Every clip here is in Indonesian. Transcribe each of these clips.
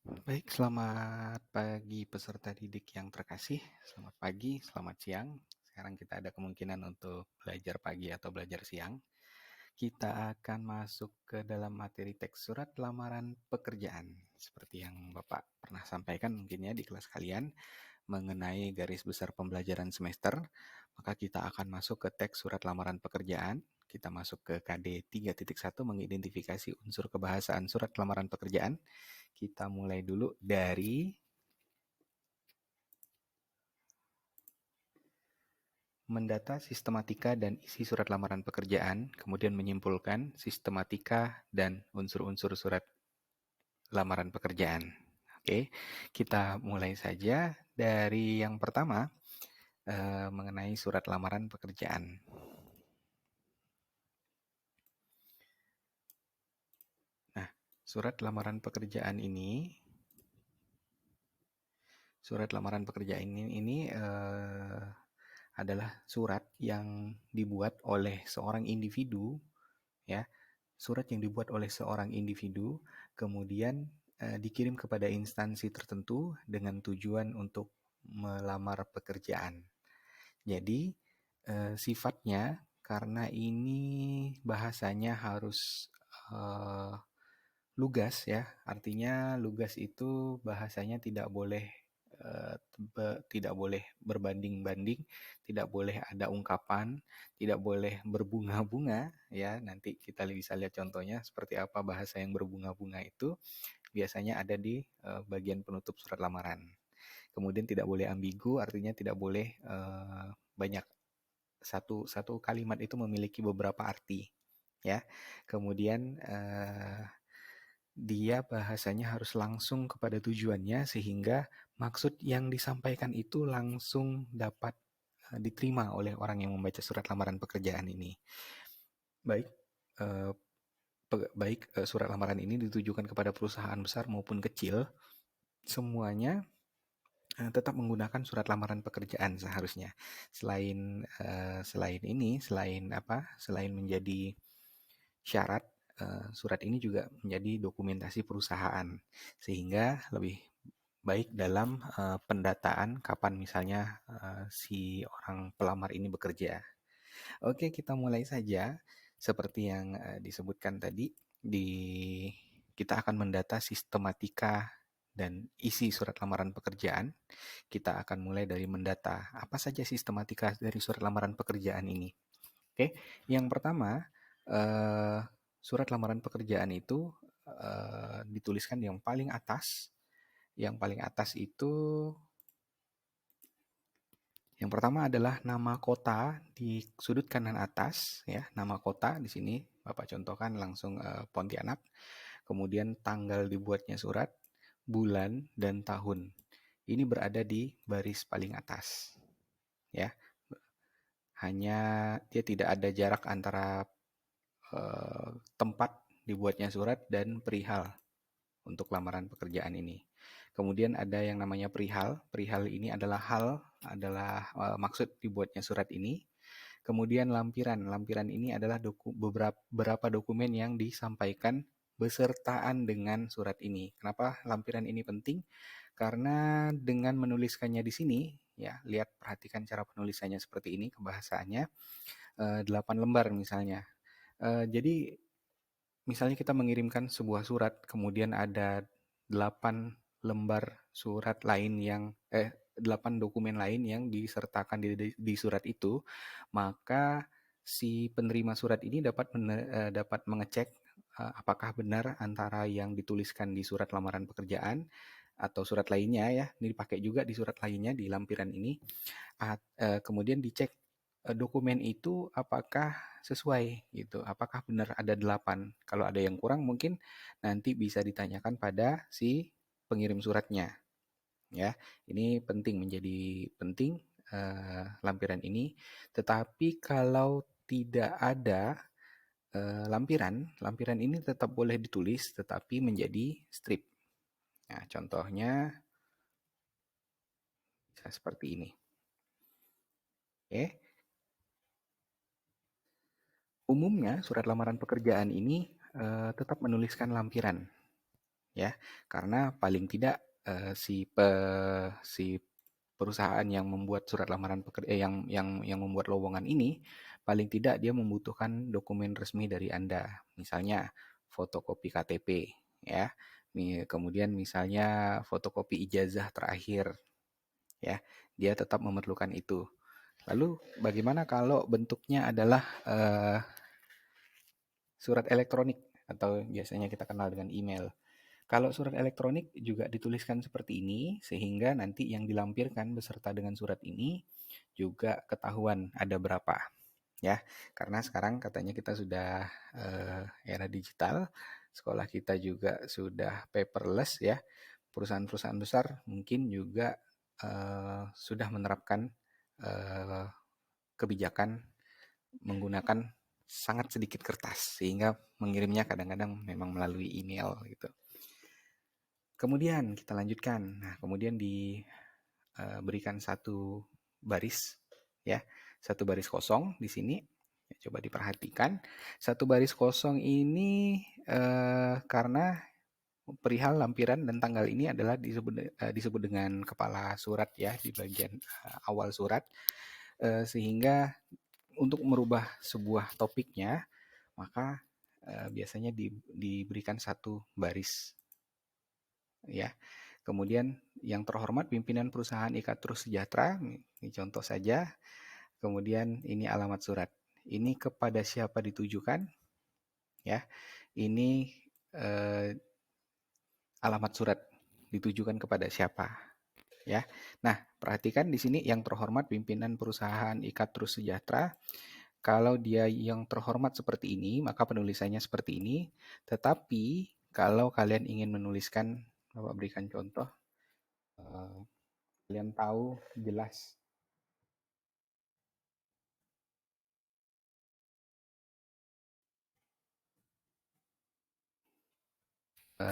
Baik, selamat pagi peserta didik yang terkasih. Selamat pagi, selamat siang. Sekarang kita ada kemungkinan untuk belajar pagi atau belajar siang. Kita akan masuk ke dalam materi teks surat lamaran pekerjaan. Seperti yang Bapak pernah sampaikan mungkin ya di kelas kalian mengenai garis besar pembelajaran semester, maka kita akan masuk ke teks surat lamaran pekerjaan. Kita masuk ke KD 3.1 mengidentifikasi unsur kebahasaan surat lamaran pekerjaan. Kita mulai dulu dari mendata sistematika dan isi surat lamaran pekerjaan, kemudian menyimpulkan sistematika dan unsur-unsur surat lamaran pekerjaan. Oke, kita mulai saja dari yang pertama mengenai surat lamaran pekerjaan. Nah, surat lamaran pekerjaan ini adalah surat yang dibuat oleh seorang individu, ya. Surat yang dibuat oleh seorang individu, kemudian dikirim kepada instansi tertentu dengan tujuan untuk melamar pekerjaan. Jadi sifatnya, karena ini bahasanya harus lugas ya, artinya lugas itu bahasanya tidak boleh berbanding-banding, tidak boleh ada ungkapan, tidak boleh berbunga-bunga ya. Nanti kita bisa lihat contohnya seperti apa bahasa yang berbunga-bunga itu biasanya ada di bagian penutup surat lamaran. Kemudian tidak boleh ambigu, artinya tidak boleh banyak satu kalimat itu memiliki beberapa arti ya. Kemudian dia bahasanya harus langsung kepada tujuannya sehingga maksud yang disampaikan itu langsung dapat diterima oleh orang yang membaca surat lamaran pekerjaan ini. Baik surat lamaran ini ditujukan kepada perusahaan besar maupun kecil, semuanya tetap menggunakan surat lamaran pekerjaan seharusnya. Selain menjadi syarat, surat ini juga menjadi dokumentasi perusahaan, sehingga lebih baik dalam pendataan kapan misalnya si orang pelamar ini bekerja. Oke, kita mulai saja. Seperti yang disebutkan tadi, kita akan mendata sistematika dan isi surat lamaran pekerjaan. Kita akan mulai dari mendata apa saja sistematika dari surat lamaran pekerjaan ini. Oke, yang pertama, surat lamaran pekerjaan itu dituliskan yang paling atas. Yang paling atas itu yang pertama adalah nama kota di sudut kanan atas, ya, nama kota di sini Bapak contohkan langsung Pontianak. Kemudian tanggal dibuatnya surat, bulan dan tahun. Ini berada di baris paling atas, ya. Hanya dia tidak ada jarak antara tempat dibuatnya surat dan perihal untuk lamaran pekerjaan ini. Kemudian ada yang namanya perihal. Perihal ini adalah maksud dibuatnya surat ini. Kemudian lampiran. Lampiran ini adalah beberapa dokumen yang disampaikan besertaan dengan surat ini. Kenapa lampiran ini penting? Karena dengan menuliskannya di sini, ya, perhatikan cara penulisannya seperti ini, kebahasaannya 8 lembar misalnya. Jadi misalnya kita mengirimkan sebuah surat, kemudian ada 8 lembar surat lain 8 dokumen lain yang disertakan di surat itu, maka si penerima surat ini dapat mengecek apakah benar antara yang dituliskan di surat lamaran pekerjaan atau surat lainnya, ya, ini dipakai juga di surat lainnya di lampiran ini. Kemudian dicek dokumen itu apakah sesuai gitu, apakah benar ada 8. Kalau ada yang kurang mungkin nanti bisa ditanyakan pada si pengirim suratnya, ya. Ini menjadi penting lampiran ini. Tetapi kalau tidak ada lampiran ini tetap boleh ditulis tetapi menjadi strip. Nah, contohnya bisa seperti ini. Oke. Umumnya surat lamaran pekerjaan ini tetap menuliskan lampiran. ya, karena paling tidak si perusahaan yang membuat surat lamaran yang membuat lowongan ini paling tidak dia membutuhkan dokumen resmi dari Anda, misalnya fotokopi KTP, ya, kemudian misalnya fotokopi ijazah terakhir, ya, dia tetap memerlukan itu. Lalu bagaimana kalau bentuknya adalah surat elektronik atau biasanya kita kenal dengan email? Kalau surat elektronik juga dituliskan seperti ini, sehingga nanti yang dilampirkan beserta dengan surat ini juga ketahuan ada berapa, ya. Karena sekarang katanya kita sudah era digital, sekolah kita juga sudah paperless, ya. Perusahaan-perusahaan besar mungkin juga sudah menerapkan eh, kebijakan menggunakan sangat sedikit kertas, sehingga mengirimnya kadang-kadang memang melalui email gitu. Kemudian kita lanjutkan. Nah, kemudian diberikan satu baris, ya, satu baris kosong di sini. Coba diperhatikan, satu baris kosong ini karena perihal lampiran dan tanggal ini adalah disebut dengan kepala surat, ya, di bagian awal surat, sehingga untuk merubah sebuah topiknya maka biasanya diberikan satu baris, ya. Kemudian yang terhormat pimpinan perusahaan Ikat Terus Sejahtera, ini contoh saja. Kemudian ini alamat surat. Ini kepada siapa ditujukan, ya. Ini eh, alamat surat ditujukan kepada siapa, ya. Nah, perhatikan di sini yang terhormat pimpinan perusahaan Ikat Terus Sejahtera. Kalau dia yang terhormat seperti ini, maka penulisannya seperti ini. Tetapi kalau kalian ingin menuliskan, Bapak berikan contoh, kalian tahu jelas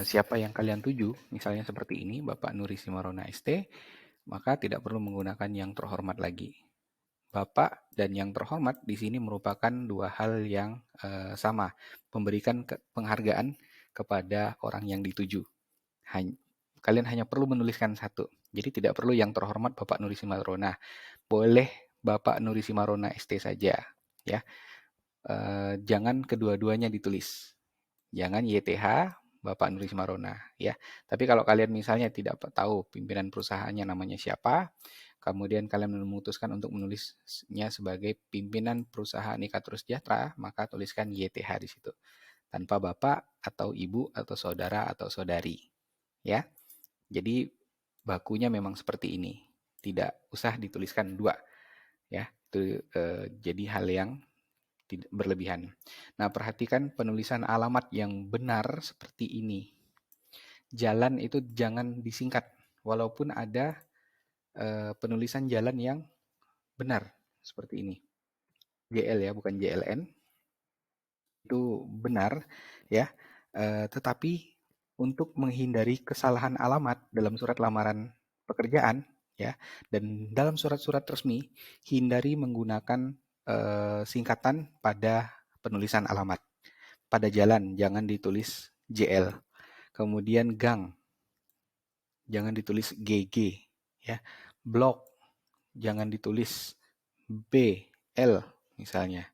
siapa yang kalian tuju, misalnya seperti ini, Bapak Nuri Simarona ST, maka tidak perlu menggunakan yang terhormat lagi. Bapak dan yang terhormat di sini merupakan dua hal yang sama, memberikan penghargaan kepada orang yang dituju. Kalian hanya perlu menuliskan satu. Jadi tidak perlu yang terhormat Bapak Nuri Simarona. Boleh Bapak Nuri Simarona ST saja, ya. Jangan kedua-duanya ditulis. Jangan YTH Bapak Nuri Simarona, ya. Tapi kalau kalian misalnya tidak tahu pimpinan perusahaannya namanya siapa, kemudian kalian memutuskan untuk menulisnya sebagai pimpinan perusahaan Ikat Terus Sejahtera, maka tuliskan YTH di situ, tanpa bapak atau ibu atau saudara atau saudari, ya. Jadi bakunya memang seperti ini, tidak usah dituliskan dua, ya. Itu jadi hal yang tidak berlebihan. Nah, perhatikan penulisan alamat yang benar seperti ini. Jalan itu jangan disingkat, walaupun ada penulisan jalan yang benar seperti ini. JL, ya, bukan JLN. Itu benar, ya. Tetapi untuk menghindari kesalahan alamat dalam surat lamaran pekerjaan, ya, dan dalam surat-surat resmi, hindari menggunakan singkatan pada penulisan alamat. Pada jalan jangan ditulis JL. Kemudian gang jangan ditulis GG, ya. Blok jangan ditulis BL misalnya,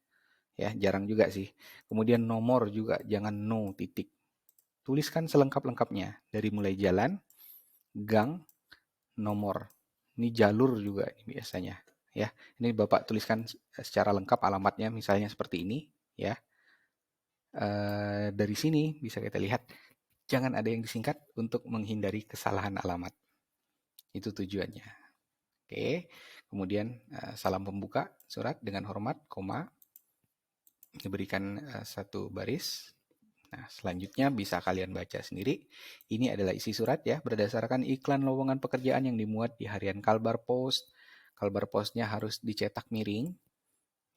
ya, jarang juga sih. Kemudian nomor juga jangan no titik. Tuliskan selengkap-lengkapnya dari mulai jalan, gang, nomor. Ini jalur juga biasanya, ya. Ini Bapak tuliskan secara lengkap alamatnya misalnya seperti ini, ya. Dari sini bisa kita lihat jangan ada yang disingkat untuk menghindari kesalahan alamat. Itu tujuannya. Oke. Kemudian salam pembuka surat dengan hormat, koma, diberikan satu baris. Nah, selanjutnya bisa kalian baca sendiri. Ini adalah isi surat, ya, berdasarkan iklan lowongan pekerjaan yang dimuat di harian Kalbar Post. Kalbar Postnya harus dicetak miring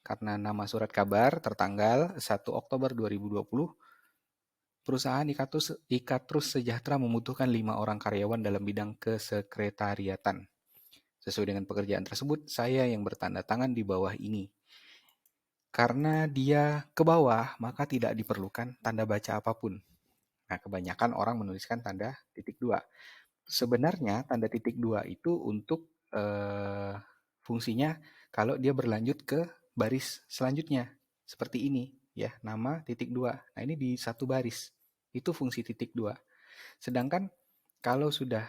karena nama surat kabar tertanggal 1 Oktober 2020. Perusahaan Ikat Terus Sejahtera membutuhkan 5 orang karyawan dalam bidang kesekretariatan. Sesuai dengan pekerjaan tersebut, saya yang bertanda tangan di bawah ini. Karena dia ke bawah, maka tidak diperlukan tanda baca apapun. Nah, kebanyakan orang menuliskan tanda titik dua. Sebenarnya tanda titik dua itu untuk fungsinya kalau dia berlanjut ke baris selanjutnya. Seperti ini, ya, nama titik dua. Nah, ini di satu baris. Itu fungsi titik dua. Sedangkan kalau sudah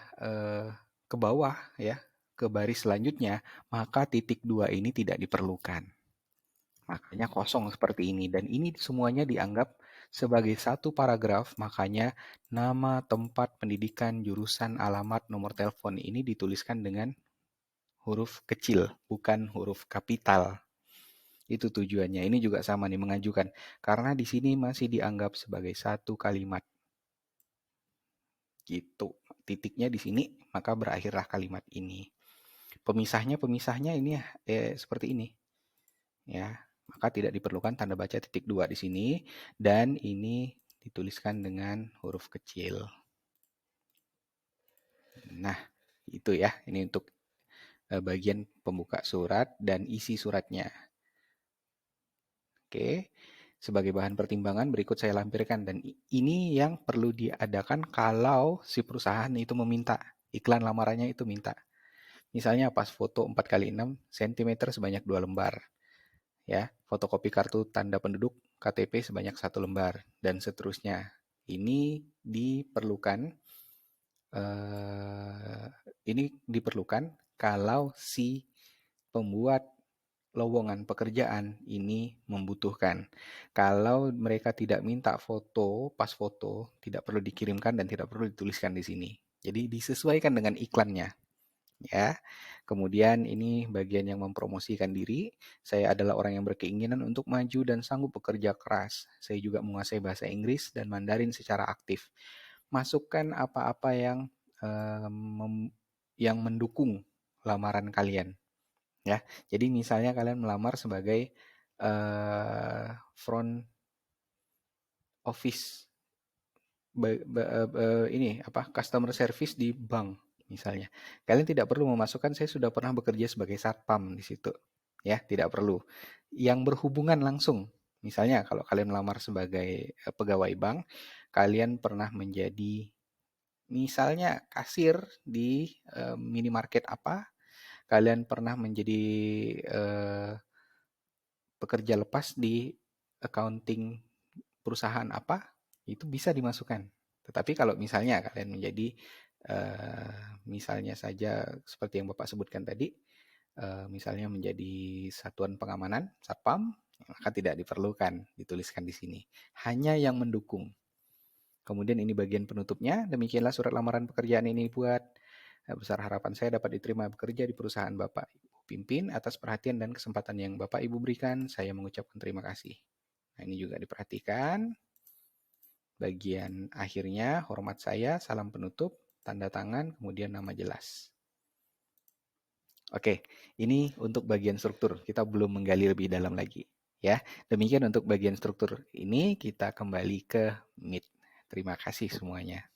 ke bawah, ya, ke baris selanjutnya, maka titik dua ini tidak diperlukan. Makanya kosong seperti ini. Dan ini semuanya dianggap sebagai satu paragraf, makanya nama, tempat, pendidikan, jurusan, alamat, nomor telepon ini dituliskan dengan huruf kecil, bukan huruf kapital. Itu tujuannya. Ini juga sama nih, mengajukan. Karena di sini masih dianggap sebagai satu kalimat. Gitu. Titiknya di sini, maka berakhirlah kalimat ini. Pemisahnya ini seperti ini. Ya, maka tidak diperlukan tanda baca titik dua di sini, dan ini dituliskan dengan huruf kecil. Nah, itu ya, ini untuk bagian pembuka surat dan isi suratnya. Oke, sebagai bahan pertimbangan berikut saya lampirkan, dan ini yang perlu diadakan kalau si perusahaan itu meminta, iklan lamarannya itu minta. Misalnya pas foto 4x6 cm sebanyak 2 lembar. Ya, fotokopi kartu tanda penduduk KTP sebanyak 1 lembar, dan seterusnya. Ini diperlukan kalau si pembuat lowongan pekerjaan ini membutuhkan. Kalau mereka tidak minta foto, pas foto tidak perlu dikirimkan dan tidak perlu dituliskan di sini. Jadi disesuaikan dengan iklannya. Ya. Kemudian ini bagian yang mempromosikan diri. Saya adalah orang yang berkeinginan untuk maju dan sanggup bekerja keras. Saya juga menguasai bahasa Inggris dan Mandarin secara aktif. Masukkan apa-apa yang mendukung lamaran kalian. Ya. Jadi misalnya kalian melamar sebagai front office, customer service di bank misalnya. Kalian tidak perlu memasukkan saya sudah pernah bekerja sebagai satpam di situ. Ya, tidak perlu. Yang berhubungan langsung. Misalnya kalau kalian melamar sebagai pegawai bank, kalian pernah menjadi misalnya kasir di minimarket apa, kalian pernah menjadi pekerja lepas di accounting perusahaan apa, itu bisa dimasukkan. Tetapi kalau misalnya kalian menjadi misalnya saja seperti yang Bapak sebutkan tadi, misalnya menjadi satuan pengamanan, satpam, maka tidak diperlukan dituliskan di sini. Hanya yang mendukung. Kemudian ini bagian penutupnya, demikianlah surat lamaran pekerjaan ini buat. Besar harapan saya dapat diterima bekerja di perusahaan Bapak Ibu pimpin. Atas perhatian dan kesempatan yang Bapak Ibu berikan, saya mengucapkan terima kasih. Nah, ini juga diperhatikan. Bagian akhirnya, hormat saya, salam penutup, tanda tangan, kemudian nama jelas. Oke, ini untuk bagian struktur. Kita belum menggali lebih dalam lagi. Ya, demikian untuk bagian struktur ini, kita kembali ke Meet. Terima kasih semuanya.